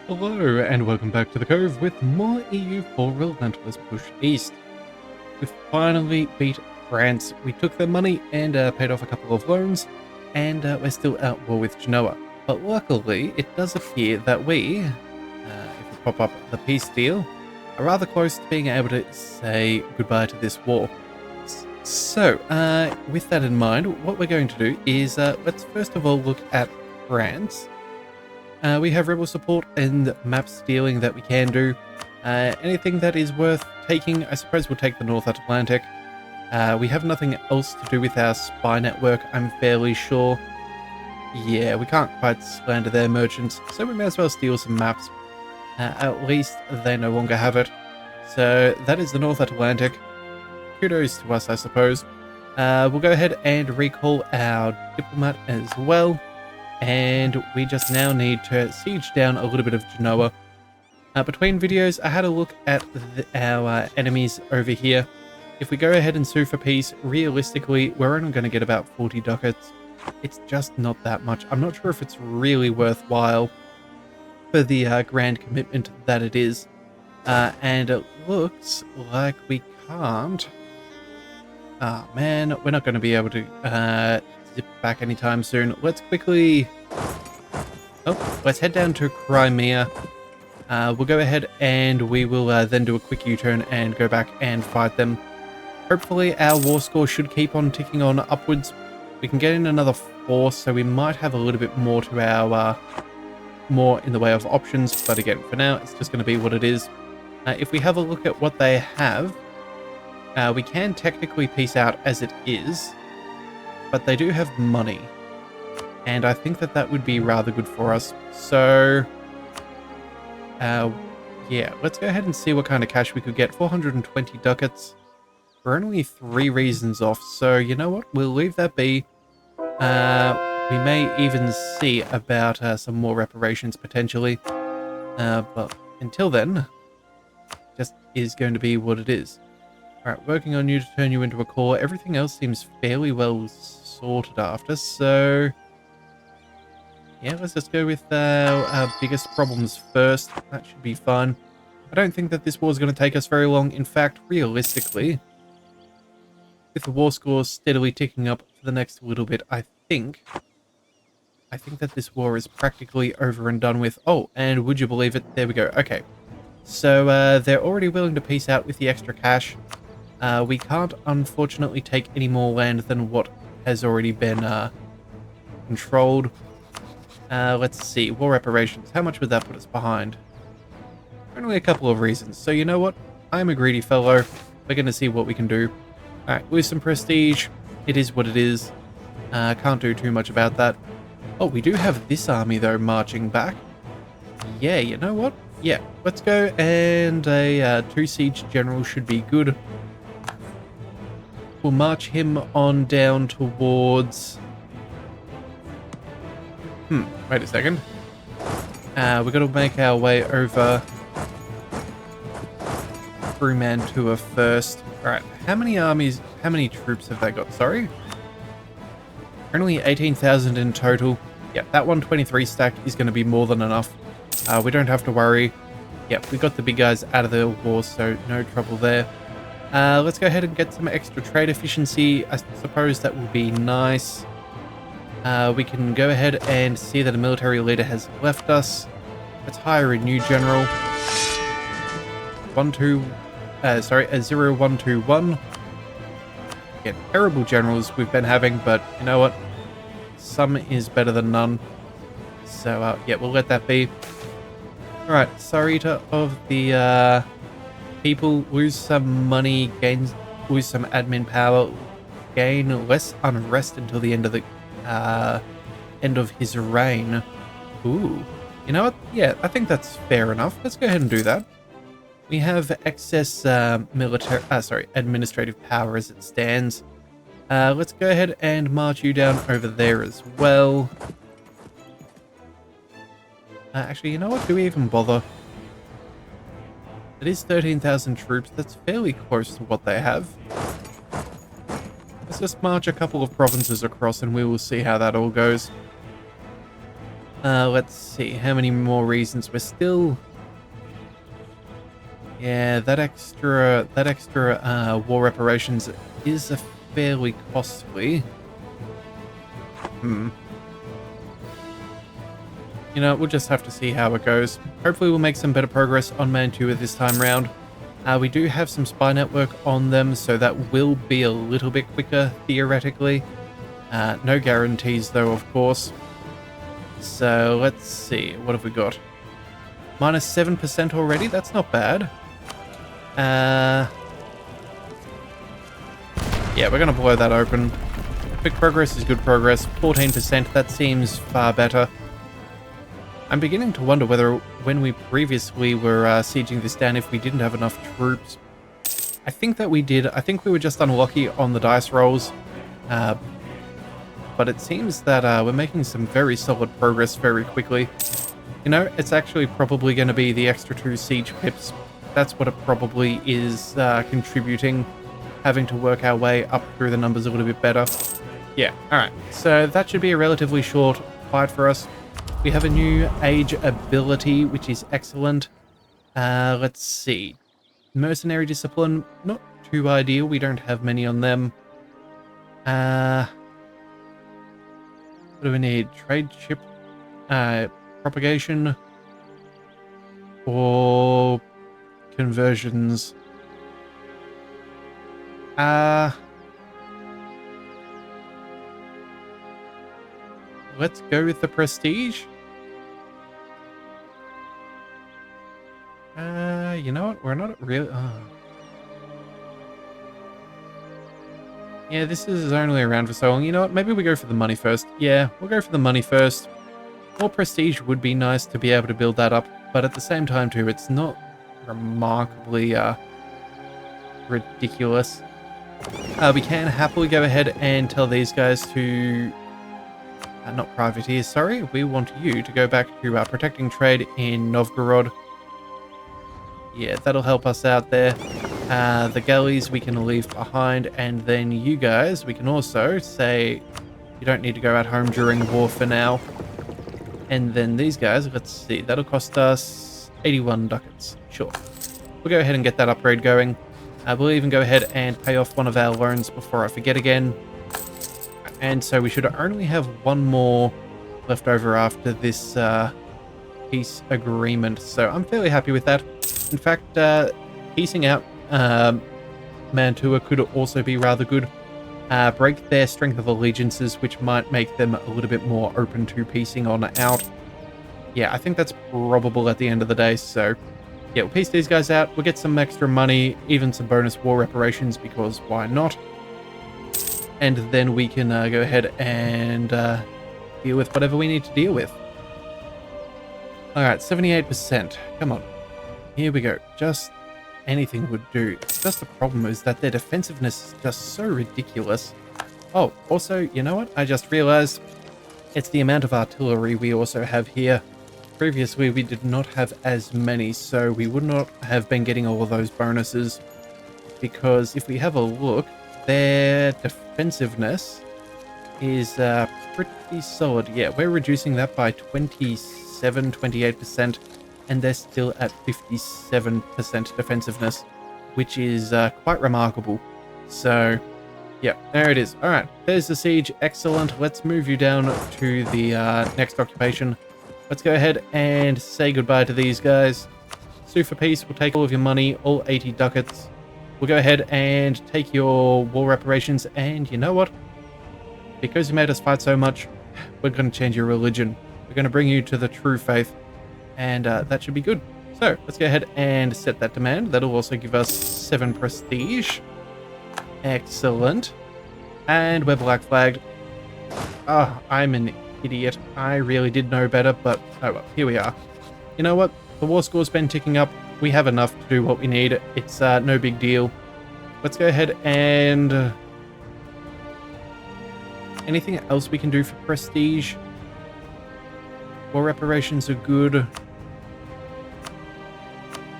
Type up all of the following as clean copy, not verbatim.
Hello and welcome back to the Cove with more EU for Relentless Push East. We finally beat France. We took their money and paid off a couple of loans, and we're still at war with Genoa. But luckily, it does appear that we, if we pop up the peace deal, are rather close to being able to say goodbye to this war. So, with that in mind, what we're going to do is let's first of all look at France. We have rebel support and map stealing that we can do. Anything that is worth taking, I suppose we'll take the North Atlantic. We have nothing else to do with our spy network, I'm fairly sure. Yeah, we can't quite slander their merchants, so we may as well steal some maps. At least they no longer have it. So that is the North Atlantic. Kudos to us, I suppose. We'll go ahead and recall our diplomat as well. And we just now need to siege down a little bit of Genoa. Between videos, I had a look at our enemies over here. If we go ahead and sue for peace, realistically, we're only going to get about 40 ducats. It's just not that much. I'm not sure if it's really worthwhile for the grand commitment that it is. And it looks like we can't. Ah, man, we're not going to be able to zip back anytime soon. Let's quickly... Oh, let's head down to Crimea. We'll go ahead and we will then do a quick U-turn and go back and fight them. Hopefully our war score should keep on ticking on upwards. We can get in another 4, so we might have a little bit more to our... more in the way of options, but again, for now, it's just going to be what it is. If we have a look at what they have, we can technically peace out as it is, but they do have money, and I think that that would be rather good for us. So, yeah, let's go ahead and see what kind of cash we could get. 420 ducats. We're only 3 reasons off, so you know what? We'll leave that be. We may even see about some more reparations potentially, but until then, just is going to be what it is. Alright, working on you to turn you into a core. Everything else seems fairly well sorted after, so... yeah, let's just go with our biggest problems first. That should be fun. I don't think that this war is going to take us very long. In fact, realistically, with the war score steadily ticking up for the next little bit, I think that this war is practically over and done with. Oh, and would you believe it? There we go. Okay. So, they're already willing to peace out with the extra cash. We can't, unfortunately, take any more land than what has already been controlled. Let's see. War reparations. How much would that put us behind? Only a couple of reasons. So you know what? I'm a greedy fellow. We're going to see what we can do. Alright, lose some prestige. It is what it is. Can't do too much about that. Oh, we do have this army, though, marching back. Yeah, you know what? Yeah, let's go, and a 2 siege general should be good. We'll march him on down towards... wait a second. We've got to make our way over through Mantua first. Alright, how many troops have they got? Sorry? Only 18,000 in total. Yeah, that 123 stack is going to be more than enough. We don't have to worry. Yep, we got the big guys out of the war, so no trouble there. Let's go ahead and get some extra trade efficiency. I suppose that will be nice. We can go ahead and see that a military leader has left us. Let's hire a new general. 0121. Yeah, terrible generals we've been having, but you know what? Some is better than none. So, yeah, we'll let that be. Alright, Sarita of the people, lose some money, lose some admin power, gain less unrest until the end of the end of his reign. Ooh, you know what? Yeah, I think that's fair enough. Let's go ahead and do that. We have excess administrative power as it stands. Let's go ahead and march you down over there as well. Actually, you know what? Do we even bother? It is 13,000 troops. That's fairly close to what they have. Let's just march a couple of provinces across and we will see how that all goes. Let's see, how many more reasons? We're still... Yeah, that extra war reparations is a fairly costly. You know, we'll just have to see how it goes. Hopefully we'll make some better progress on Mantua this time round. We do have some spy network on them, so that will be a little bit quicker, theoretically. No guarantees, though, of course. So, let's see. What have we got? Minus 7% already? That's not bad. Yeah, we're going to blow that open. Quick progress is good progress. 14%, that seems far better. I'm beginning to wonder whether when we previously were sieging this down, if we didn't have enough troops. I think that we did. I think we were just unlucky on the dice rolls. But it seems that we're making some very solid progress very quickly. You know, it's actually probably going to be the extra 2 siege pips. That's what it probably is contributing, having to work our way up through the numbers a little bit better. Yeah, alright. So that should be a relatively short fight for us. We have a new age ability, which is excellent. Let's see. Mercenary discipline, not too ideal. We don't have many on them. What do we need? Trade ship propagation or conversions? Let's go with the prestige. You know what? We're not really... Yeah, this is only around for so long. You know what? Maybe we go for the money first. Yeah, we'll go for the money first. More prestige would be nice to be able to build that up, but at the same time too, it's not remarkably ridiculous. We can happily go ahead and tell these guys to... not privateers, sorry. We want you to go back to protecting trade in Novgorod. Yeah, that'll help us out there. The galleys we can leave behind, and then you guys, we can also say you don't need to go out home during war for now. And then these guys, let's see, that'll cost us 81 ducats. Sure. We'll go ahead and get that upgrade going. We'll even go ahead and pay off one of our loans before I forget again. And so we should only have one more left over after this peace agreement. So I'm fairly happy with that. In fact, piecing out Mantua could also be rather good. Break their strength of allegiances, which might make them a little bit more open to piecing on out. Yeah, I think that's probable at the end of the day. So yeah, we'll piece these guys out. We'll get some extra money, even some bonus war reparations, because why not? And then we can go ahead and deal with whatever we need to deal with. Alright, 78%. Come on. Here we go. Just anything would do. It's just the problem is that their defensiveness is just so ridiculous. Oh, also, you know what? I just realized it's the amount of artillery we also have here. Previously, we did not have as many, so we would not have been getting all of those bonuses. Because if we have a look, their defensiveness is pretty solid. Yeah, we're reducing that by 28%, and they're still at 57% defensiveness, which is quite remarkable. So, yeah, there it is. All right, there's the siege. Excellent. Let's move you down to the next occupation. Let's go ahead and say goodbye to these guys. Sue for peace. We'll take all of your money, all 80 ducats. We'll go ahead and take your war reparations, and you know what? Because you made us fight so much, we're going to change your religion. We're going to bring you to the true faith, and that should be good. So, let's go ahead and set that demand. That'll also give us 7 prestige. Excellent. And we're black flagged. Oh, I'm an idiot. I really did know better, but oh well, here we are. You know what? The war score's been ticking up. We have enough to do what we need. It's no big deal. Let's go ahead and... anything else we can do for prestige? War reparations are good.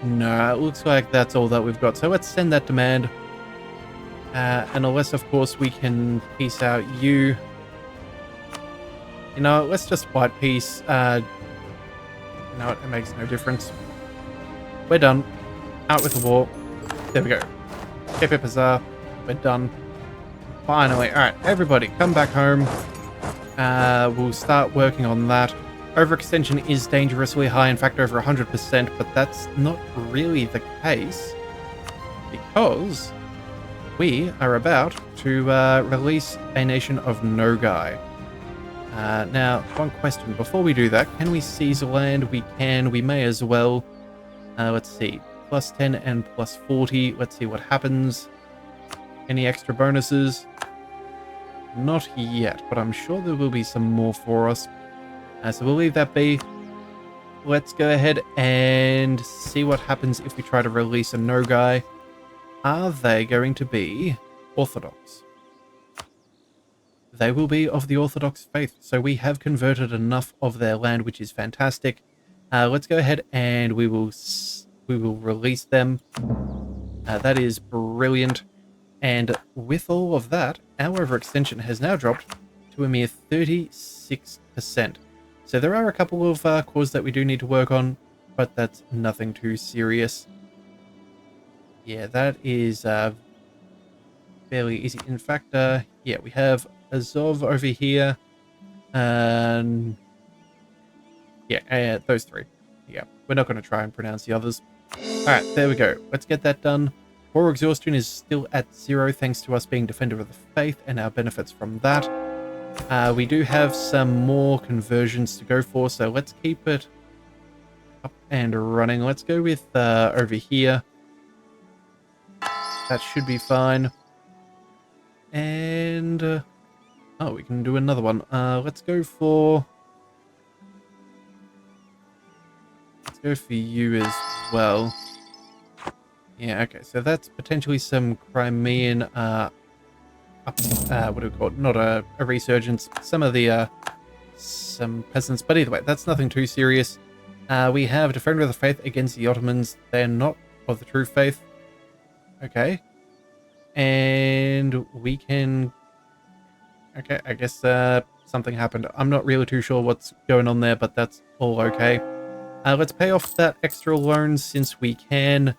No, it looks like that's all that we've got. So let's send that demand. And unless, of course, we can piece out you. You know, let's just white peace. You know what? It makes no difference. We're done. Out with the war. There we go. Keep Bazaar. We're done. Finally. Alright, everybody, come back home. We'll start working on that. Overextension is dangerously high, in fact over 100%, but that's not really the case because we are about to release a nation of Nogai. Now, one question. Before we do that, can we seize land? We can. We may as well. Let's see. Plus 10 and plus 40. Let's see what happens. Any extra bonuses? Not yet, but I'm sure there will be some more for us. So we'll leave that be. Let's go ahead and see what happens if we try to release a Nogai. Are they going to be Orthodox? They will be of the Orthodox faith, so we have converted enough of their land, which is fantastic. Let's go ahead and we will release them. That is brilliant. And with all of that, our overextension has now dropped to a mere 36%. So there are a couple of cores that we do need to work on, but that's nothing too serious. Yeah, that is fairly easy. In fact, yeah, we have Azov over here. Yeah, those three. Yeah, we're not going to try and pronounce the others. Alright, there we go. Let's get that done. War exhaustion is still at 0 thanks to us being Defender of the Faith and our benefits from that. We do have some more conversions to go for, so let's keep it up and running. Let's go with over here. That should be fine. And oh, we can do another one. Let's go for you as well. Yeah, okay, so that's potentially some Crimean what do we call it? Not a resurgence. Some of the some peasants, but either way, that's nothing too serious. We have Defender of the Faith against the Ottomans. They're not of the true faith. Okay. And we can... Okay, I guess something happened. I'm not really too sure what's going on there, but that's all okay. Let's pay off that extra loan since we can.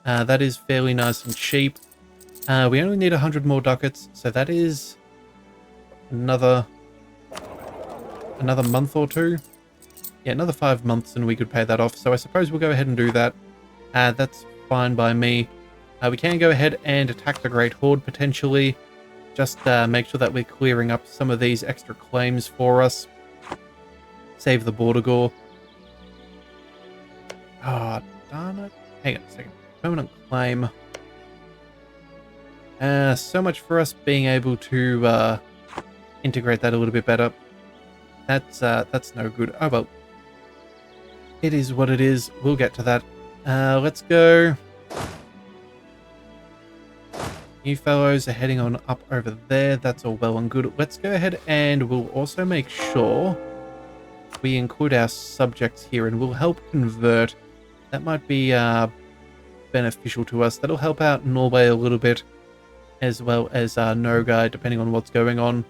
That is fairly nice and cheap. We only need 100 more ducats, so that is another month or two. Yeah, another 5 months and we could pay that off. So I suppose we'll go ahead and do that. That's fine by me. We can go ahead and attack the Great Horde potentially. Just make sure that we're clearing up some of these extra claims for us. Save the border gore. Ah, oh, darn it. Hang on a second. Permanent claim. So much for us being able to integrate that a little bit better. That's no good. Oh well. It is what it is. We'll get to that. Let's go. You fellows are heading on up over there. That's all well and good. Let's go ahead and we'll also make sure we include our subjects here and we'll help convert. That might be beneficial to us. That'll help out Norway a little bit, as well as Nogai, depending on what's going on.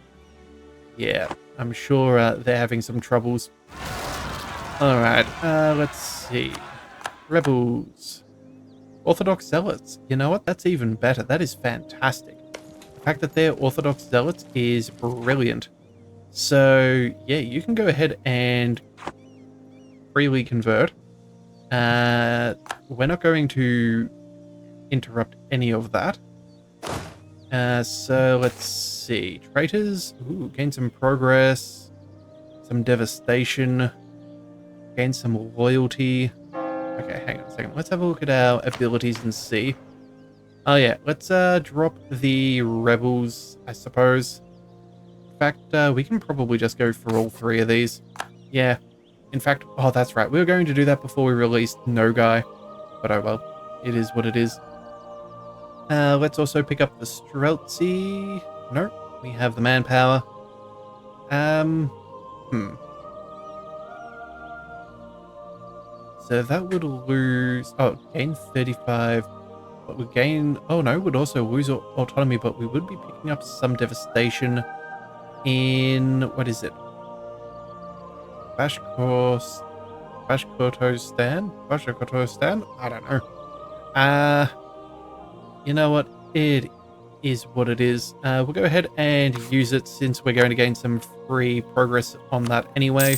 Yeah, I'm sure they're having some troubles. Alright, let's see. Rebels. Orthodox Zealots. You know what? That's even better. That is fantastic. The fact that they're Orthodox Zealots is brilliant. So, yeah, you can go ahead and freely convert. We're not going to interrupt any of that. So let's see. Traitors. Ooh, gain some progress. Some devastation. Gain some loyalty. Okay, hang on a second. Let's have a look at our abilities and see. Oh yeah, let's drop the rebels, I suppose. In fact, we can probably just go for all three of these. Yeah. In fact, oh, that's right. We were going to do that before we released Nogai. But oh well. It is what it is. Let's also pick up the Streltsy. No, we have the manpower. So that would lose... Oh, gain 35. But we gain... Oh no, would also lose autonomy, but we would be picking up some devastation in... What is it? Bashkortostan? I don't know. You know what? It is what it is. We'll go ahead and use it since we're going to gain some free progress on that anyway.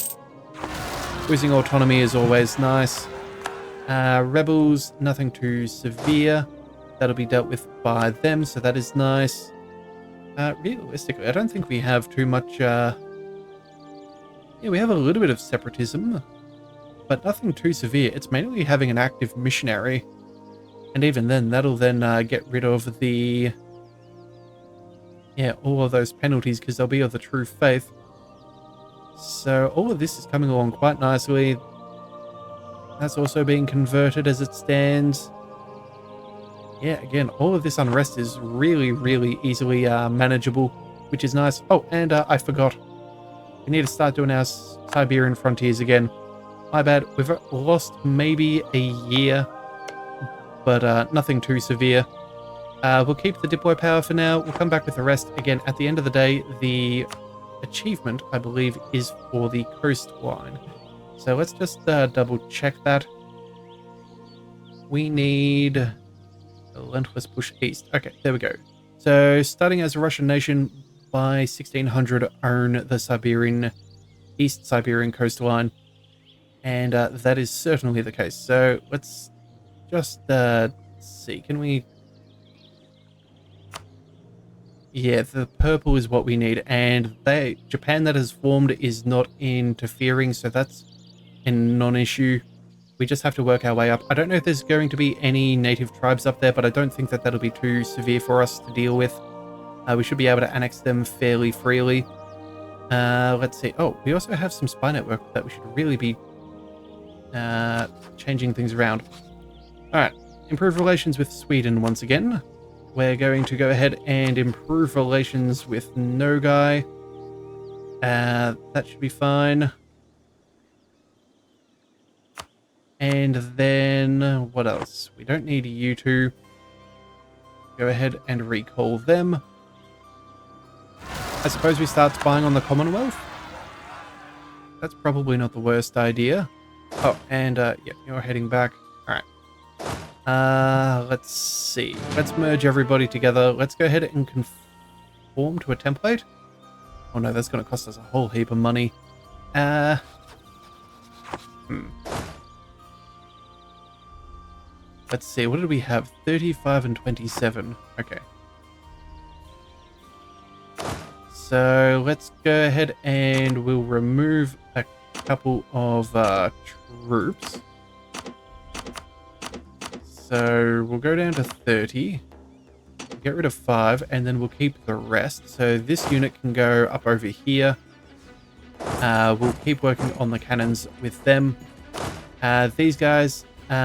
Losing autonomy is always nice. Rebels, nothing too severe. That'll be dealt with by them, so that is nice. Realistically, I don't think we have too much... Yeah, we have a little bit of separatism, but nothing too severe. It's mainly having an active missionary. And even then, that'll then get rid of the... Yeah, all of those penalties, because they'll be of the true faith. So all of this is coming along quite nicely. That's also being converted as it stands. Yeah, again, all of this unrest is really, really easily manageable, which is nice. Oh, and I forgot. We need to start doing our Siberian frontiers again. My bad. We've lost maybe a year, but nothing too severe. We'll keep the deploy power for now. We'll come back with the rest. Again, at the end of the day, the achievement, I believe, is for the coastline. So let's just double check that. We need Relentless Push East. Okay, there we go. So starting as a Russian nation, by 1600 own the Siberian, East Siberian coastline. And that is certainly the case. So let's just see. Can we... Yeah, the purple is what we need, and Japan that has formed is not interfering, so that's a non-issue. We just have to work our way up. I don't know if there's going to be any native tribes up there, but I don't think that that'll be too severe for us to deal with. We should be able to annex them fairly freely. Let's see. Oh, we also have some spy network that we should really be changing things around. All right, improve relations with Sweden once again. We're going to go ahead and improve relations with Nogai. That should be fine. And then, what else? We don't need you to. Go ahead and recall them. I suppose we start spying on the Commonwealth. That's probably not the worst idea. Oh, and yeah, you're heading back. All right. Let's see. Let's merge everybody together. Let's go ahead and conform to a template. Oh no, that's going to cost us a whole heap of money. Let's see. What did we have? 35 and 27. Okay. So let's go ahead and we'll remove a couple of troops. So we'll go down to 30, get rid of 5, and then we'll keep the rest. So this unit can go up over here. We'll keep working on the cannons with them. These guys, you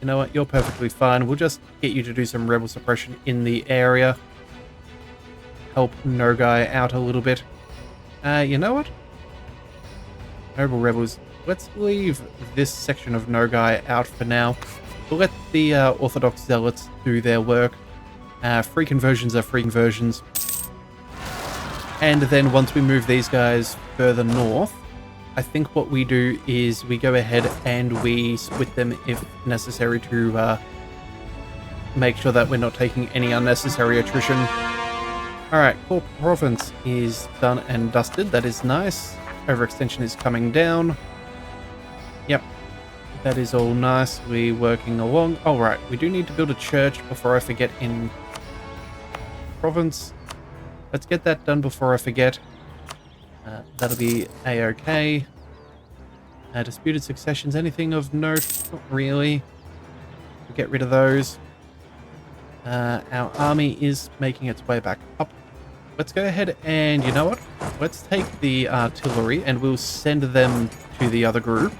know what, you're perfectly fine. We'll just get you to do some rebel suppression in the area. Help Nogai out a little bit. You know what? Noble rebels, let's leave this section of Nogai out for now. We'll let the Orthodox Zealots do their work. Free conversions are free conversions. And then once we move these guys further north, I think what we do is we go ahead and we split them if necessary to make sure that we're not taking any unnecessary attrition. Alright, core province is done and dusted. That is nice. Overextension is coming down. Yep. That is all nicely working along. All right, we do need to build a church before I forget in province. Let's get that done before I forget. That'll be a-okay. Disputed successions, anything of note? Not really. We'll get rid of those. Our army is making its way back up. Let's go ahead and, you know what? Let's take the artillery and we'll send them to the other group.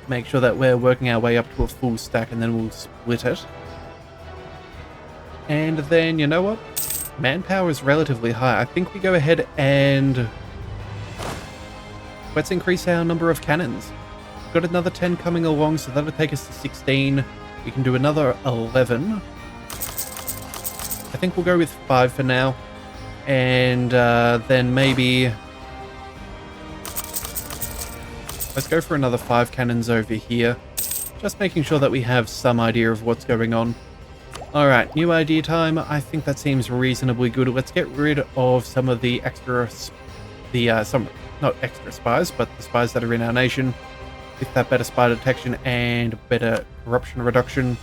Make sure that we're working our way up to a full stack and then we'll split it. And then, you know what? Manpower is relatively high. I think we go ahead and let's increase our number of cannons. We've got another 10 coming along, so that'll take us to 16. We can do another 11. I think we'll go with 5 for now. And then maybe Let's go for another 5 cannons over here. Just making sure that we have some idea of what's going on. Alright, new idea time. I think that seems reasonably good. Let's get rid of some of the extra... not extra spies, but the spies that are in our nation. With that better spy detection and better corruption reduction.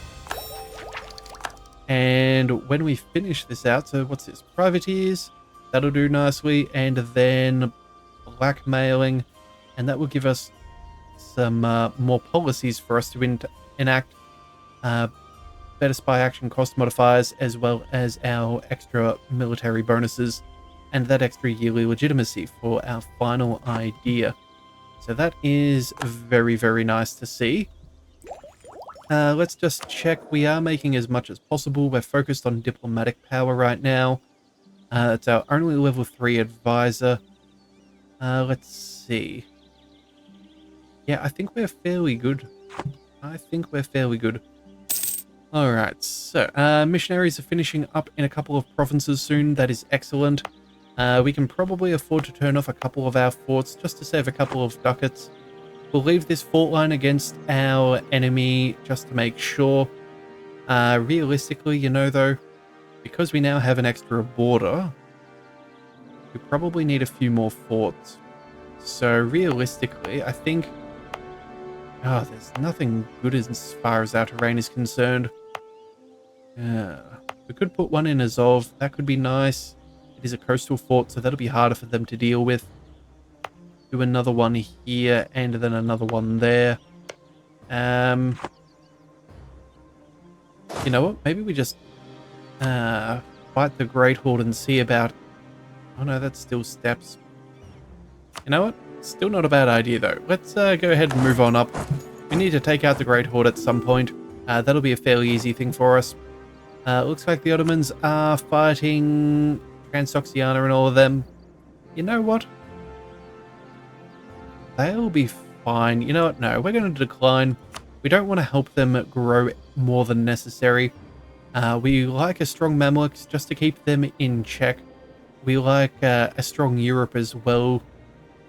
And when we finish this out, so what's this? Privateers. That'll do nicely. And then blackmailing. And that will give us some more policies for us to enact. Better spy action cost modifiers, as well as our extra military bonuses. And that extra yearly legitimacy for our final idea. So that is very, very nice to see. Let's just check. We are making as much as possible. We're focused on diplomatic power right now. It's our only level 3 advisor. Let's see. Yeah, I think we're fairly good. Alright, so missionaries are finishing up in a couple of provinces soon. That is excellent. We can probably afford to turn off a couple of our forts just to save a couple of ducats. We'll leave this fort line against our enemy just to make sure. Realistically, you know, though, because we now have an extra border, we probably need a few more forts. So realistically, I think... Oh, there's nothing good as far as our terrain is concerned. We could put one in Azov. That could be nice. It is a coastal fort, so that'll be harder for them to deal with. Do another one here, and then another one there. You know what? Maybe we just fight the Great Horde and see about... Oh no, that's still steps. You know what? Still not a bad idea, though. Let's go ahead and move on up. We need to take out the Great Horde at some point. That'll be a fairly easy thing for us. Looks like the Ottomans are fighting Transoxiana and all of them. You know what? They'll be fine. You know what? No, we're going to decline. We don't want to help them grow more than necessary. We like a strong Mamluks just to keep them in check. We like a strong Europe as well.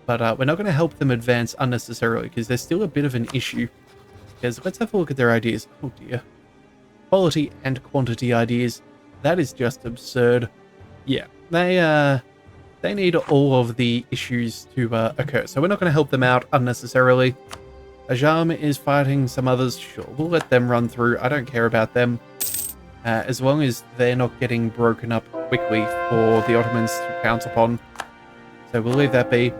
But we're not going to help them advance unnecessarily because there's still a bit of an issue. Because let's have a look at their ideas. Oh dear. Quality and quantity ideas. That is just absurd. Yeah, they need all of the issues to occur. So we're not going to help them out unnecessarily. Ajam is fighting some others. Sure, we'll let them run through. I don't care about them. As long as they're not getting broken up quickly for the Ottomans to pounce upon. So we'll leave that be.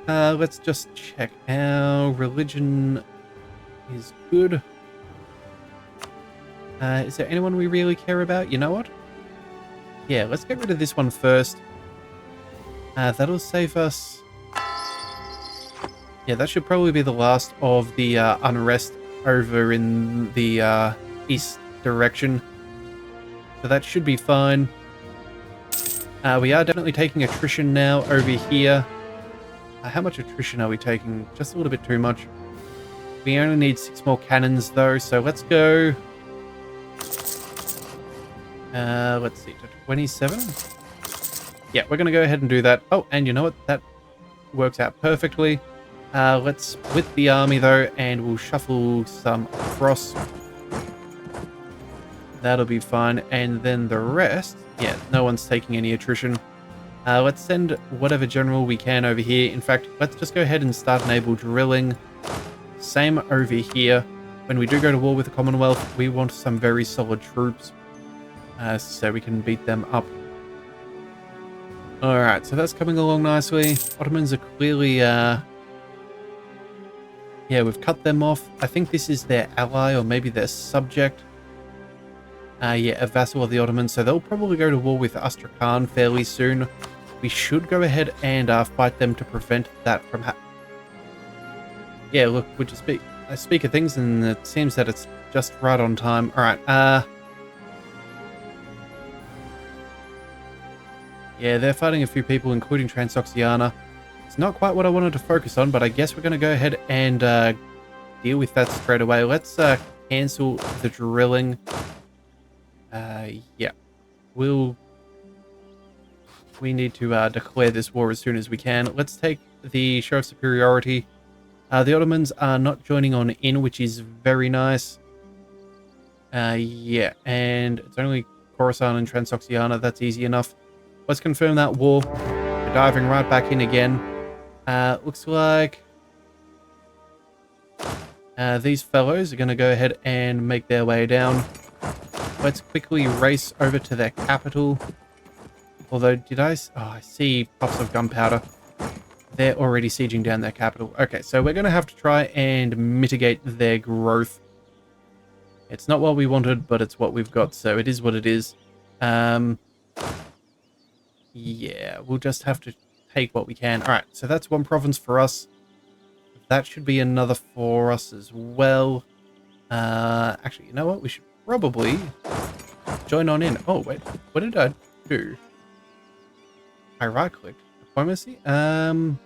Let's just check. Our religion is good. Is there anyone we really care about? You know what? Yeah, let's get rid of this one first. That'll save us... Yeah, that should probably be the last of the unrest over in the east direction. So that should be fine. We are definitely taking attrition now over here. How much attrition are we taking? Just a little bit too much. We only need 6 more cannons though, so let's go... let's see, to 27? Yeah, we're going to go ahead and do that. Oh, and you know what? That works out perfectly. Let's split the army though, and we'll shuffle some across. That'll be fine. And then the rest, yeah, no one's taking any attrition. Let's send whatever general we can over here. In fact, let's just go ahead and start enable drilling. Same over here. When we do go to war with the Commonwealth, we want some very solid troops. So we can beat them up. Alright, so that's coming along nicely. Ottomans are clearly... yeah, we've cut them off. I think this is their ally, or maybe their subject. Yeah, a vassal of the Ottomans. So they'll probably go to war with Astrakhan fairly soon. We should go ahead and fight them to prevent that from happening. Yeah, look, I speak of things, and it seems that it's just right on time. Alright, yeah, they're fighting a few people, including Transoxiana. It's not quite what I wanted to focus on, but I guess we're going to go ahead and deal with that straight away. Let's cancel the drilling. Yeah. We need to declare this war as soon as we can. Let's take the show of superiority. The Ottomans are not joining on in, which is very nice. Yeah, and it's only Khorasan and Transoxiana. That's easy enough. Let's confirm that war. We're diving right back in again. Looks like these fellows are going to go ahead and make their way down. Let's quickly race over to their capital. Although, I see puffs of gunpowder. They're already sieging down their capital. Okay, so we're going to have to try and mitigate their growth. It's not what we wanted, but it's what we've got, so it is what it is. Yeah, we'll just have to take what we can. Alright, so that's one province for us. That should be another for us as well. Actually, you know what? We should probably join on in. Oh, wait. What did I do? I right-clicked. Diplomacy? Go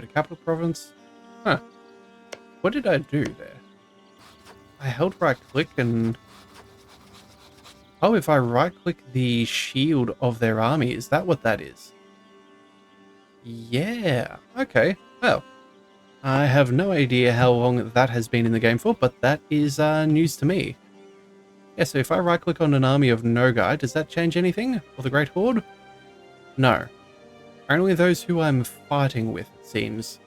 to capital province. Huh. What did I do there? I held right-click and... Oh, if I right-click the shield of their army, is that what that is? Yeah. Okay. Well, I have no idea how long that has been in the game for, but that is news to me. Yeah, so if I right-click on an army of Nogai, does that change anything? Or the Great Horde? No. Only those who I'm fighting with, it seems.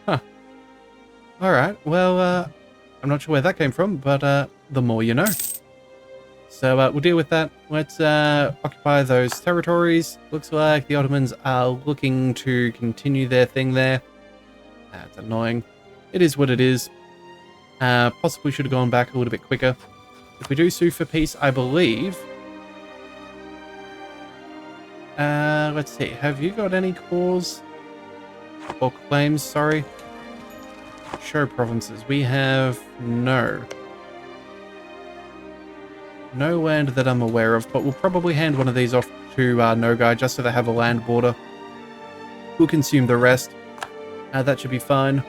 Huh. Alright, well, I'm not sure where that came from, but the more you know. So we'll deal with that. Let's occupy those territories. Looks like the Ottomans are looking to continue their thing there. That's annoying. It is what it is. Possibly should have gone back a little bit quicker. If we do sue for peace, I believe... let's see. Have you got any cause? Or claims, sorry. Show provinces. We have no. No land that I'm aware of, but we'll probably hand one of these off to Nogai just so they have a land border. We'll consume the rest. That should be fine.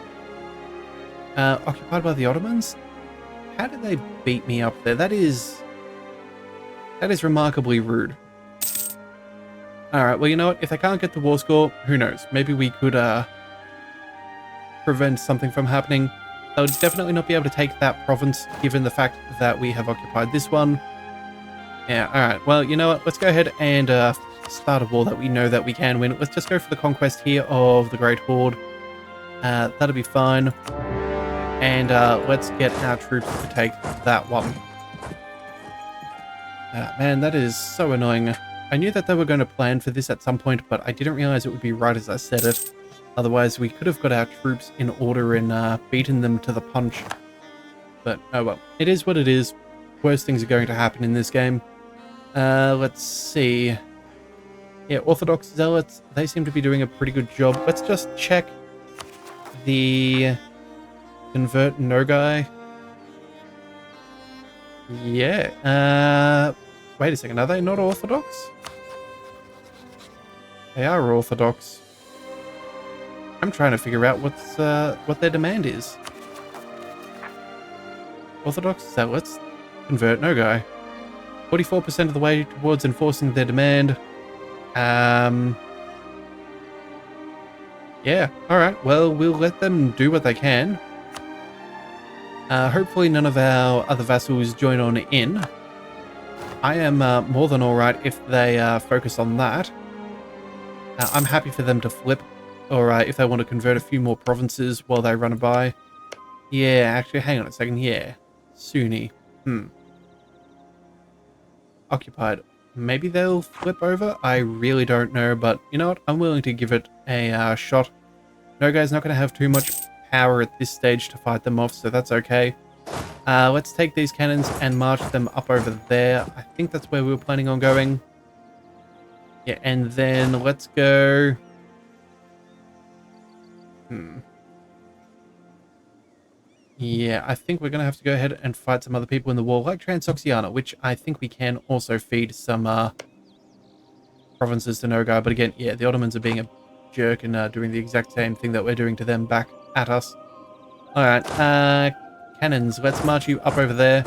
Occupied by the Ottomans? How did they beat me up there? That is remarkably rude. Alright, well, you know what? If they can't get the war score, who knows? Maybe we could prevent something from happening. They'll definitely not be able to take that province, given the fact that we have occupied this one. Yeah, alright. Well, you know what? Let's go ahead and start a war that we know that we can win. Let's just go for the conquest here of the Great Horde. That'll be fine. And let's get our troops to take that one. Man, that is so annoying. I knew that they were going to plan for this at some point, but I didn't realize it would be right as I said it. Otherwise, we could have got our troops in order and beaten them to the punch. But, oh well. It is what it is. Worst things are going to happen in this game. Let's see. Yeah, Orthodox Zealots, they seem to be doing a pretty good job. Let's just check the convert Nogai. Yeah, wait a second, are they not Orthodox? They are Orthodox. I'm trying to figure out what their demand is. Orthodox Zealots convert Nogai. 44% of the way towards enforcing their demand. Yeah, alright, well, we'll let them do what they can. Hopefully none of our other vassals join on in. I am more than alright if they focus on that. I'm happy for them to flip, or if they want to convert a few more provinces while they run by. Yeah, actually, hang on a second, yeah. Sunni. Occupied. Maybe they'll flip over? I really don't know, but you know what? I'm willing to give it a shot. Nogai's not going to have too much power at this stage to fight them off, so that's okay. Let's take these cannons and march them up over there. I think that's where we were planning on going. Yeah, and then let's go... Yeah, I think we're going to have to go ahead and fight some other people in the war, like Transoxiana, which I think we can also feed some provinces to Nogai. But again, yeah, the Ottomans are being a jerk and doing the exact same thing that we're doing to them back at us. Alright, cannons, let's march you up over there.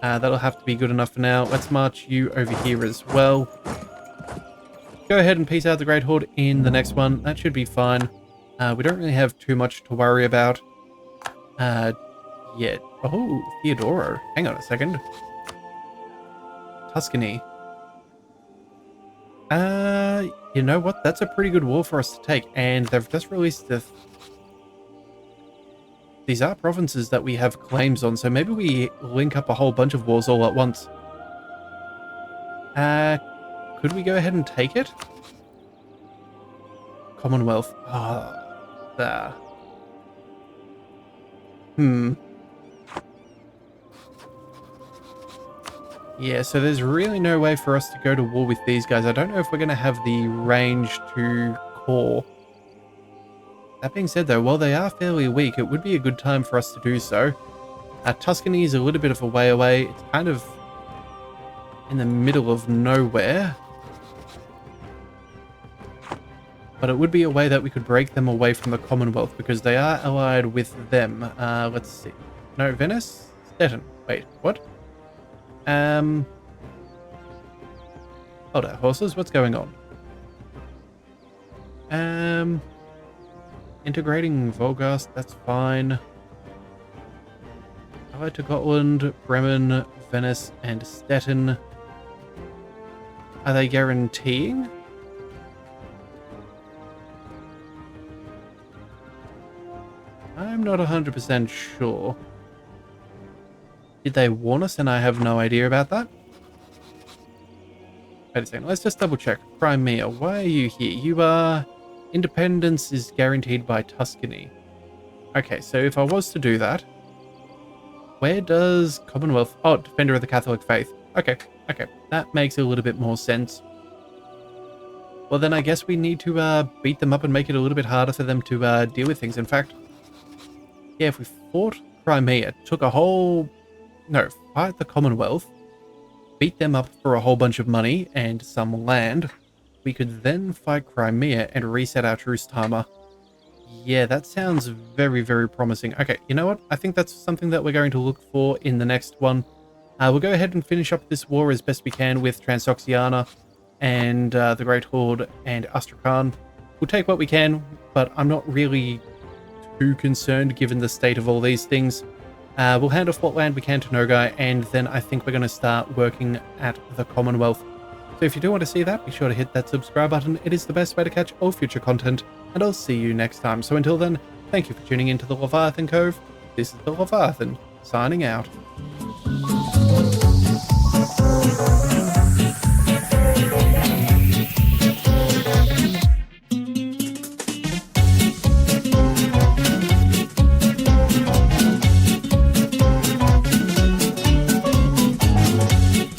That'll have to be good enough for now. Let's march you over here as well. go ahead and peace out the Great Horde in the next one. That should be fine. We don't really have too much to worry about yet. Oh, Theodoro. Hang on a second. Tuscany. You know what? That's a pretty good war for us to take. And they've just released these are provinces that we have claims on, so maybe we link up a whole bunch of wars all at once. Could we go ahead and take it? Commonwealth. Yeah, so there's really no way for us to go to war with these guys. I don't know if we're going to have the range to core. That being said, though, while they are fairly weak, it would be a good time for us to do so. Tuscany is a little bit of a way away. It's kind of in the middle of nowhere. But it would be a way that we could break them away from the Commonwealth, because they are allied with them. Let's see. No, Venice? Stettin. Wait, what? Hold on, horses, what's going on? Integrating Volgast, that's fine. Allied to Gotland, Bremen, Venice, and Stettin. Are they guaranteeing? I'm not 100% sure. Did they warn us and I have no idea about that? Wait a second, let's just double check. Crimea, why are you here? You are... Independence is guaranteed by Tuscany. Okay, so if I was to do that... Where does Commonwealth... Oh, Defender of the Catholic Faith. Okay, that makes a little bit more sense. Well then I guess we need to beat them up and make it a little bit harder for them to deal with things. In fact, yeah, if we fought Crimea, took a whole... No, fight the Commonwealth, beat them up for a whole bunch of money and some land, we could then fight Crimea and reset our truce timer. Yeah, that sounds very, very promising. Okay, you know what? I think that's something that we're going to look for in the next one. We'll go ahead and finish up this war as best we can with Transoxiana and the Great Horde and Astrakhan. We'll take what we can, but I'm not really too concerned given the state of all these things. We'll hand off what land we can to Nogai, and then I think we're going to start working at the Commonwealth. So if you do want to see that, be sure to hit that subscribe button. It is the best way to catch all future content, and I'll see you next time. So until then, thank you for tuning into the Leviathan Cove. This is the Leviathan, signing out.